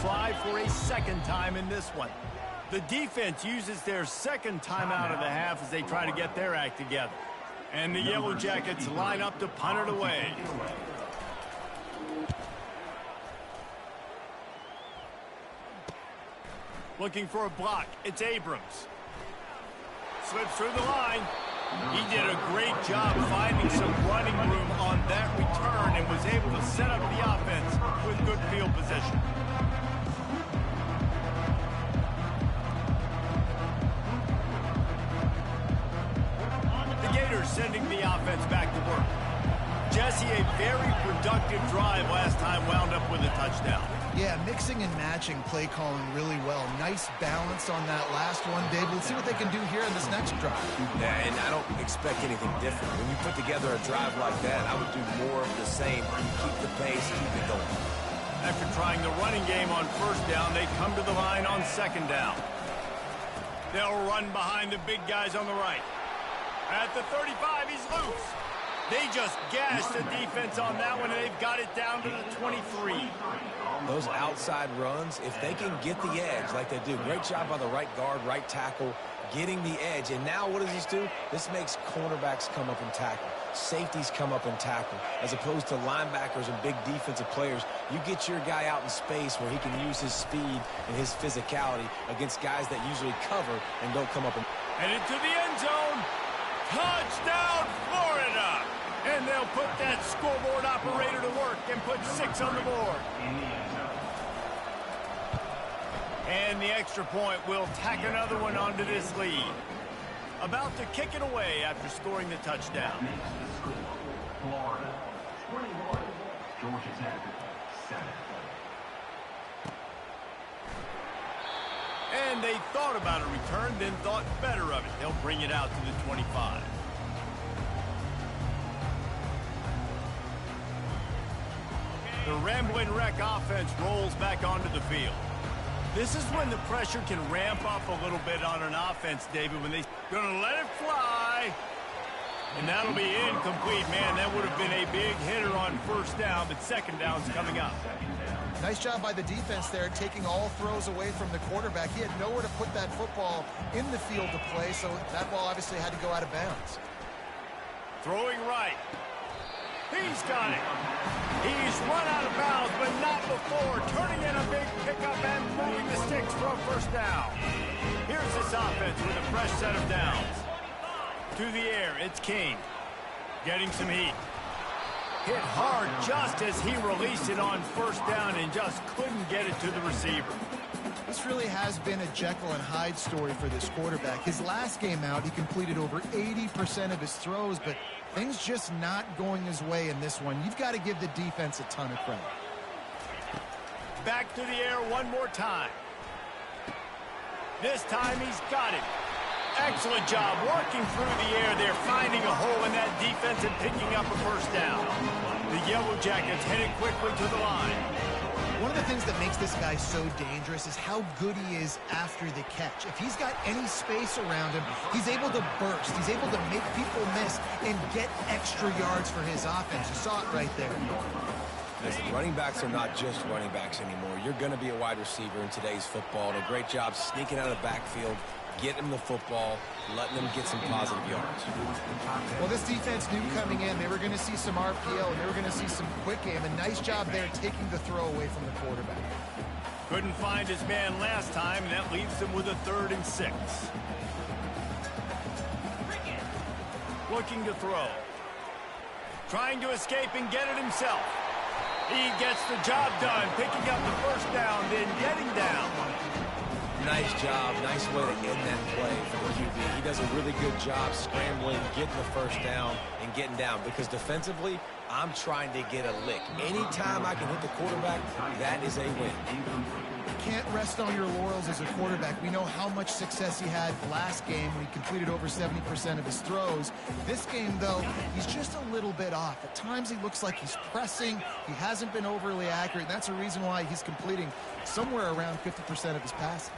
try for a second time in this one. The defense uses their second timeout of the half as they try to get their act together. And the Yellow Jackets line up to punt it away. Looking for a block. It's Abrams. Slips through the line. He did a great job finding some running room on that return and was able to set up the offense with good field position. The Gators sending the offense back to work. Jesse, a very productive drive last time, wound up with a touchdown. Yeah, mixing and matching play calling really well. Nice balance on that last one, Dave. Let's see what they can do here in this next drive. Yeah, and I don't expect anything different. When you put together a drive like that, I would do more of the same. Keep the pace, keep it going. After trying the running game on first down, they come to the line on second down. They'll run behind the big guys on the right. At the 35, he's loose. They just gashed the defense on that one, and they've got it down to the 23. Those outside runs, if they can get the edge like they do, great job by the right guard, right tackle, getting the edge. And now what does this do? This makes cornerbacks come up and tackle. Safeties come up and tackle. As opposed to linebackers and big defensive players, you get your guy out in space where he can use his speed and his physicality against guys that usually cover and don't come up and... And into the end zone. Touchdown, Florida! And they'll put that scoreboard operator to work and put 6 on the board. And the extra point will tack another one onto this lead. About to kick it away after scoring the touchdown. Florida, 21, Georgia Tech, 7. And they thought about a return, then thought better of it. They'll bring it out to the 25. The Ramblin' Wreck offense rolls back onto the field. This is when the pressure can ramp up a little bit on an offense, David, when they're going to let it fly. And that'll be incomplete. Man, that would have been a big hitter on first down, but second down's coming up. Nice job by the defense there, taking all throws away from the quarterback. He had nowhere to put that football in the field to play, so that ball obviously had to go out of bounds. Throwing right. He's got it. He's run out of bounds, but not before. Turning in a big pickup and moving the sticks for a first down. Here's this offense with a fresh set of downs. To the air, it's King. Getting some heat. Hit hard just as he released it on first down and just couldn't get it to the receiver. This really has been a Jekyll and Hyde story for this quarterback. His last game out, he completed over 80% of his throws, but things just not going his way in this one. You've got to give the defense a ton of credit. Back to the air one more time. This time he's got it. Excellent job working through the air there, finding a hole in that defense and picking up a first down. The Yellow Jackets headed quickly to the line. One of the things that makes this guy so dangerous is how good he is after the catch. If he's got any space around him, he's able to burst. He's able to make people miss and get extra yards for his offense. You saw it right there. Listen, running backs are not just running backs anymore. You're going to be a wide receiver in today's football. And a great job sneaking out of the backfield, getting them the football, letting them get some positive yards. Well, this defense knew coming in they were going to see some RPO and they were going to see some quick game. A nice job there taking the throw away from the quarterback. Couldn't find his man last time, and that leaves him with a 3rd and 6. Looking to throw. Trying to escape and get it himself. He gets the job done, picking up the first down, then getting down. Nice job. Nice way to end that play for the QB. He does a really good job scrambling, getting the first down, and getting down. Because defensively, I'm trying to get a lick. Anytime I can hit the quarterback, that is a win. You can't rest on your laurels as a quarterback. We know how much success he had last game when he completed over 70% of his throws. This game, though, he's just a little bit off. At times, he looks like he's pressing. He hasn't been overly accurate, and that's a reason why he's completing somewhere around 50% of his passes.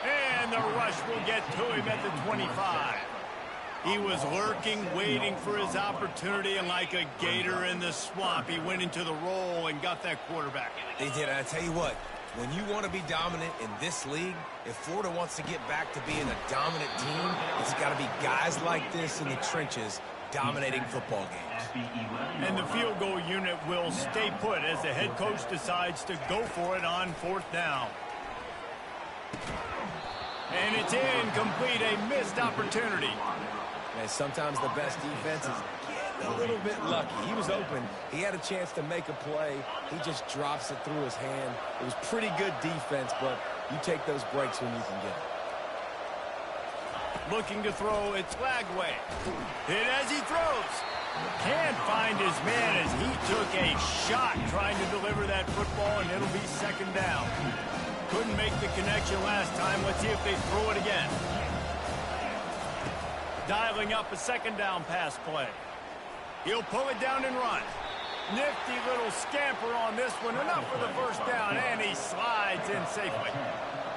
And the rush will get to him at the 25. He was lurking, waiting for his opportunity, and like a gator in the swamp, he went into the roll and got that quarterback. They did. I tell you what, when you want to be dominant in this league, if Florida wants to get back to being a dominant team, it's got to be guys like this in the trenches dominating football games. And the field goal unit will stay put as the head coach decides to go for it on 4th down. And it's incomplete, a missed opportunity. And sometimes the best defense is getting a little bit lucky. He was open. He had a chance to make a play. He just drops it through his hand. It was pretty good defense, but you take those breaks when you can get it. Looking to throw, it's Lagway. Hit as he throws. Can't find his man as he took a shot trying to deliver that football, and it'll be 2nd down. Couldn't make the connection last time. Let's see if they throw it again. Dialing up a 2nd down pass play. He'll pull it down and run. Nifty little scamper on this one. Enough for the 1st down, and he slides in safely.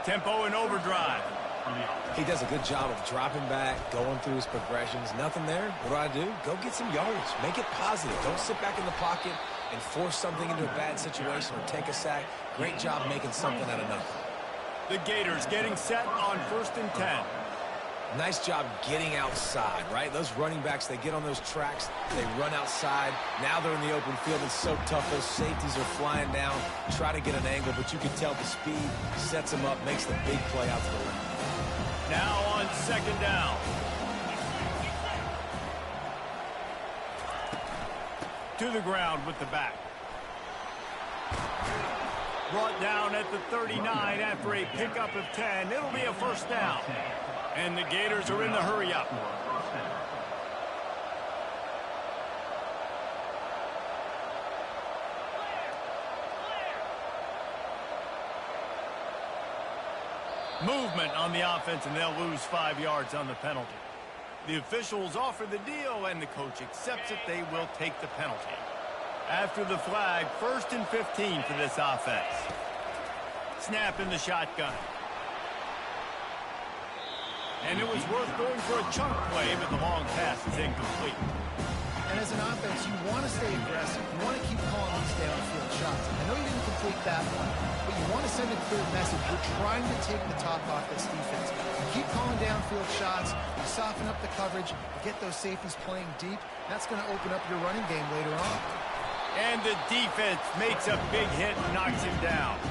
Tempo and overdrive. He does a good job of dropping back, going through his progressions. Nothing there. What do? Go get some yardage. Make it positive. Don't sit back in the pocket and force something into a bad situation or take a sack. Great job making something out of nothing. The Gators getting set on 1st and 10. Nice job getting outside, right? Those running backs, they get on those tracks, they run outside. Now they're in the open field. It's so tough. Those safeties are flying down, try to get an angle, but you can tell the speed sets them up, makes the big play out to the left. Now on 2nd down. To the ground with the back. Brought down at the 39 after a pickup of 10. It'll be a 1st down. And the Gators are in the hurry-up. Movement on the offense, and they'll lose 5 yards on the penalty. The officials offer the deal, and the coach accepts it. They will take the penalty. After the flag, 1st and 15 for this offense. Snap in the shotgun. And it was worth going for a chunk play, but the long pass is incomplete. And as an offense, you want to stay aggressive. You want to keep calling these downfield shots. I know you didn't complete that one, but you want to send a clear message. We're trying to take the top off this defense. You keep calling downfield shots. You soften up the coverage. You get those safeties playing deep. That's going to open up your running game later on. And the defense makes a big hit and knocks him down.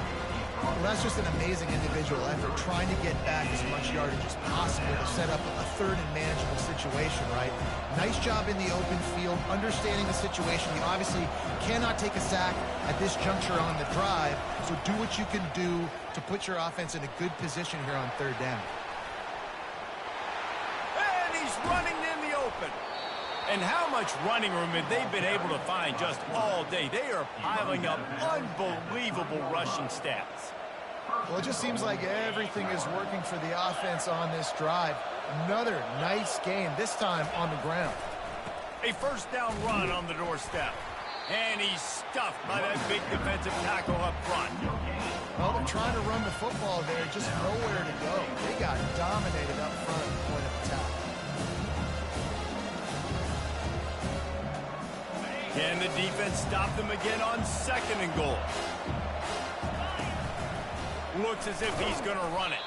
Well, that's just an amazing individual effort, trying to get back as much yardage as possible to set up a 3rd and manageable situation, right? Nice job in the open field, understanding the situation. You obviously cannot take a sack at this juncture on the drive, so do what you can do to put your offense in a good position here on 3rd down. And he's running in the open. And how much running room have they been able to find just all day? They are piling up unbelievable rushing stats. Well, it just seems like everything is working for the offense on this drive. Another nice game, this time on the ground. A 1st down run on the doorstep. And he's stuffed by that big defensive tackle up front. Well, they're trying to run the football there, just nowhere to go. They got dominated up front at the point of attack. Can the defense stop them again on 2nd and goal? Looks as if he's going to run it.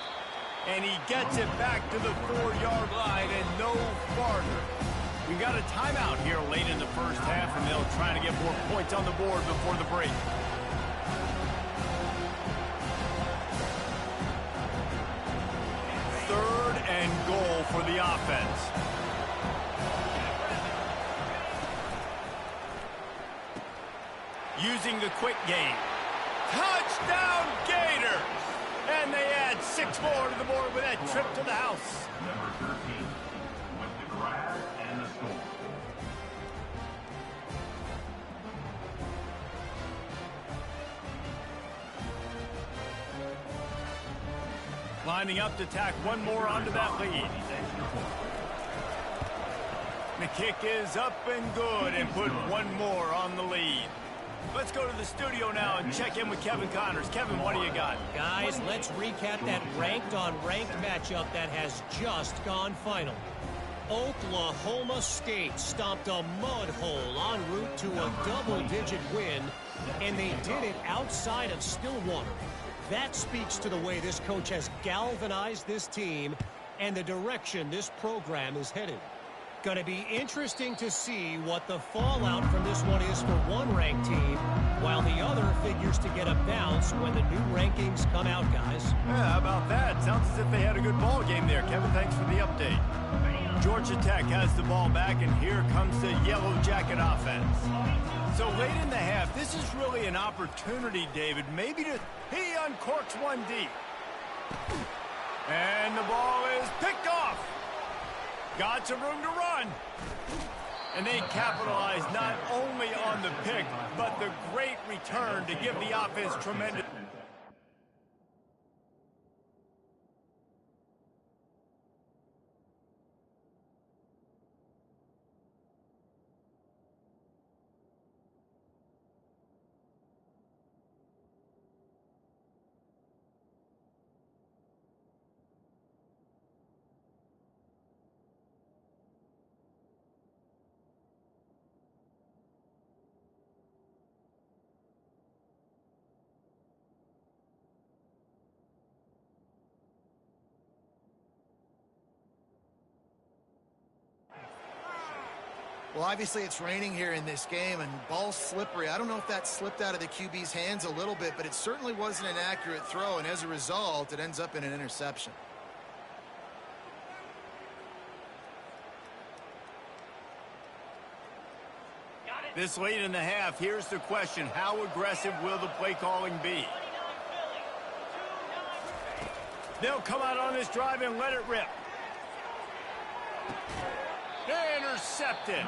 And he gets it back to the 4-yard line and no farther. We got a timeout here late in the 1st half, and they'll try to get more points on the board before the break. Third and goal for the offense. Using the quick game. Touchdown Gators! And they add 6 more to the board with that trip to the house. Number 13 with the grab and the score. Lining up to tack one more onto that lead. The kick is up and good and put one more on the lead. Let's go to the studio now and check in with Kevin Connors. Kevin, what do you got? Guys, let's recap that ranked-on-ranked matchup that has just gone final. Oklahoma State stomped a mud hole en route to a double-digit win, and they did it outside of Stillwater. That speaks to the way this coach has galvanized this team and the direction this program is headed. Going to be interesting to see what the fallout from this one is for one ranked team, while the other figures to get a bounce when the new rankings come out, guys. Yeah, how about that? Sounds as if they had a good ball game there. Kevin, thanks for the update. Georgia Tech has the ball back, and here comes the Yellow Jacket offense. So late in the half, this is really an opportunity, David, maybe to... He uncorks one deep. And the ball is picked off. Got some room to run. And they capitalize not only on the pick, but the great return to give the offense tremendous... Well, obviously it's raining here in this game, and ball's slippery. I don't know if that slipped out of the QB's hands a little bit, but it certainly wasn't an accurate throw, and as a result, it ends up in an interception. This late in the half, here's the question. How aggressive will the play calling be? They'll come out on this drive and let it rip. Intercepted.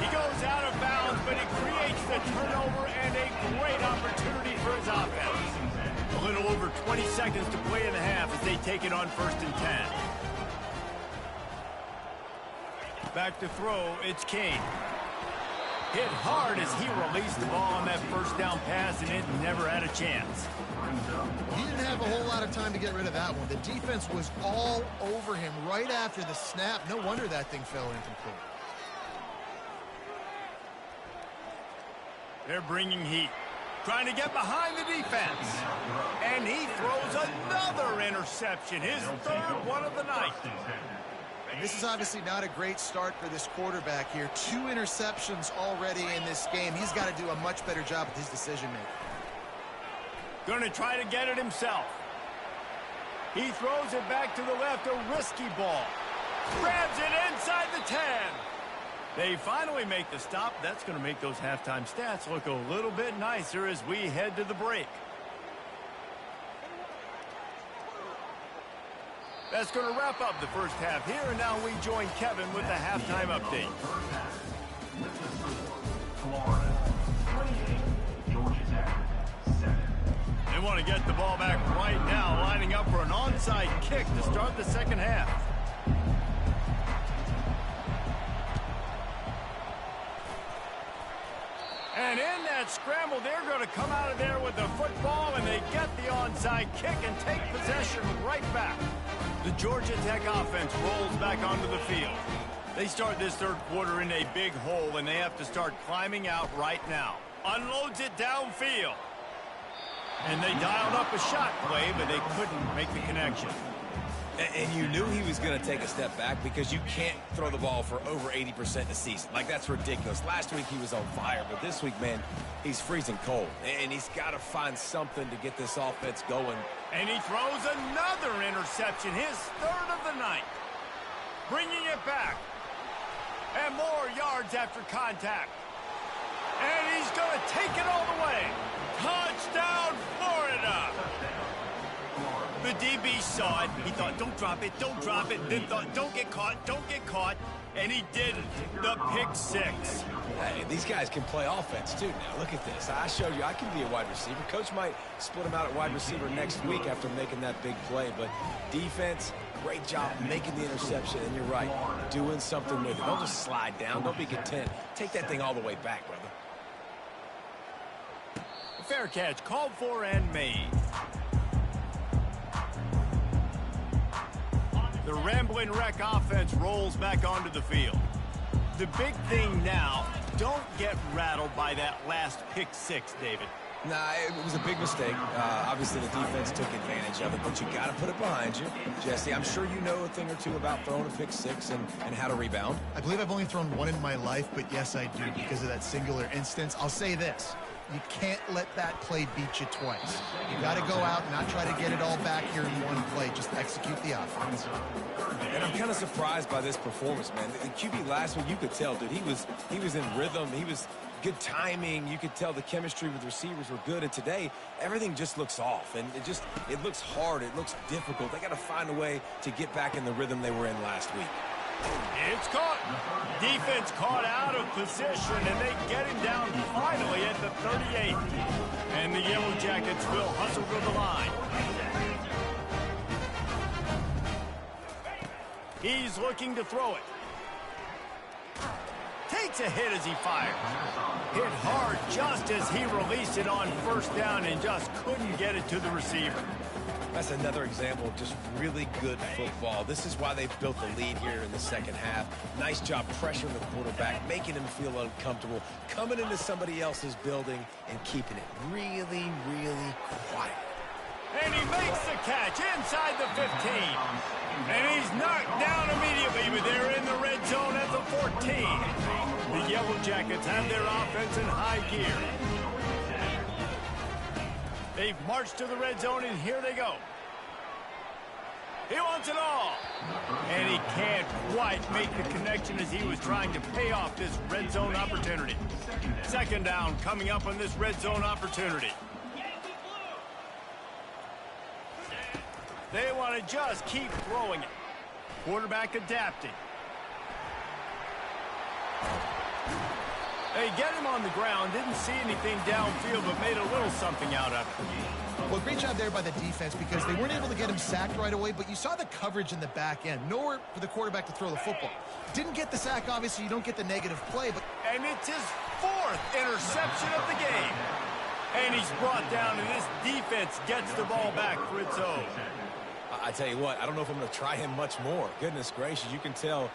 He goes out of bounds, but it creates the turnover and a great opportunity for his offense. A little over 20 seconds to play in the half as they take it on 1st and 10. Back to throw, it's Kane. Hit hard as he released the ball on that first down pass, and it never had a chance. He didn't have a whole lot of time to get rid of that one. The defense was all over him right after the snap. No wonder that thing fell incomplete. They're bringing heat. Trying to get behind the defense. And he throws another interception. His 3rd one of the night. And this is obviously not a great start for this quarterback here. 2 interceptions already in this game. He's got to do a much better job with his decision-making. Going to try to get it himself. He throws it back to the left, a risky ball. Grabs it inside the 10. They finally make the stop. That's going to make those halftime stats look a little bit nicer as we head to the break. That's going to wrap up the first half here, and now we join Kevin with the halftime update. Florida, 28, Georgia Tech, 7. They want to get the ball back right now, lining up for an onside kick to start the second half. And in that scramble, they're going to come out of there with the football, and they get the onside kick and take possession right back. The Georgia Tech offense rolls back onto the field. They start this third quarter in a big hole, and they have to start climbing out right now. Unloads it downfield. And they dialed up a shot play, but they couldn't make the connection. And you knew he was going to take a step back because you can't throw the ball for over 80% a season. Like, that's ridiculous. Last week he was on fire, but this week, man, he's freezing cold. And he's got to find something to get this offense going. And he throws another interception, his 3rd of the night. Bringing it back. And more yards after contact. And he's going to take it all the way. Touchdown, Florida! The DB saw it. He thought, don't drop it, don't drop it. Then thought, don't get caught, don't get caught. And he didn't. The pick 6. Hey, these guys can play offense, too. Now, look at this. I showed you I can be a wide receiver. Coach might split him out at wide receiver next week after making that big play. But defense, great job making the interception. And you're right, doing something with it. Don't just slide down. Don't be content. Take that thing all the way back, brother. Fair catch, called for and made. The the rambling wreck offense rolls back onto the field. The big thing now, don't get rattled by that last pick six, David. Nah, it was a big mistake. Obviously, the defense took advantage of it, but you got to put it behind you. Jesse, I'm sure you know a thing or two about throwing a pick six and how to rebound. I believe I've only thrown one in my life, but yes, I do because of that singular instance. I'll say this. You can't let that play beat you twice. You got to go out and not try to get it all back here in one play. Just execute the offense. And I'm kind of surprised by this performance, man. The QB last week, you could tell, dude, he was in rhythm. He was good timing. You could tell the chemistry with receivers were good. And today, everything just looks off. And it looks hard. It looks difficult. They got to find a way to get back in the rhythm they were in last week. It's caught. Defense caught out of position, and they get him down finally at the 38. And the Yellow Jackets will hustle to the line. He's looking to throw it. Takes a hit as he fires. Hit hard just as he released it on first down and just couldn't get it to the receiver. That's another example of just really good football. This is why they've built the lead here in the second half. Nice job pressuring the quarterback, making him feel uncomfortable, coming into somebody else's building and keeping it really, really quiet. And he makes the catch inside the 15. And he's knocked down immediately, but they're in the red zone at the 14. The Yellow Jackets have their offense in high gear. They've marched to the red zone, and here they go. He wants it all. And he can't quite make the connection as he was trying to pay off this red zone opportunity. Second down coming up on this red zone opportunity. They want to just keep throwing it. Quarterback adapting. They get him on the ground, didn't see anything downfield, but made a little something out of it. Well, great job there by the defense because they weren't able to get him sacked right away, but you saw the coverage in the back end. Nowhere for the quarterback to throw the football. Didn't get the sack, obviously. You don't get the negative play, but... And it's his fourth interception of the game. And he's brought down, and this defense gets the ball back for its own. I tell you what, I don't know if I'm going to try him much more. Goodness gracious, you can tell...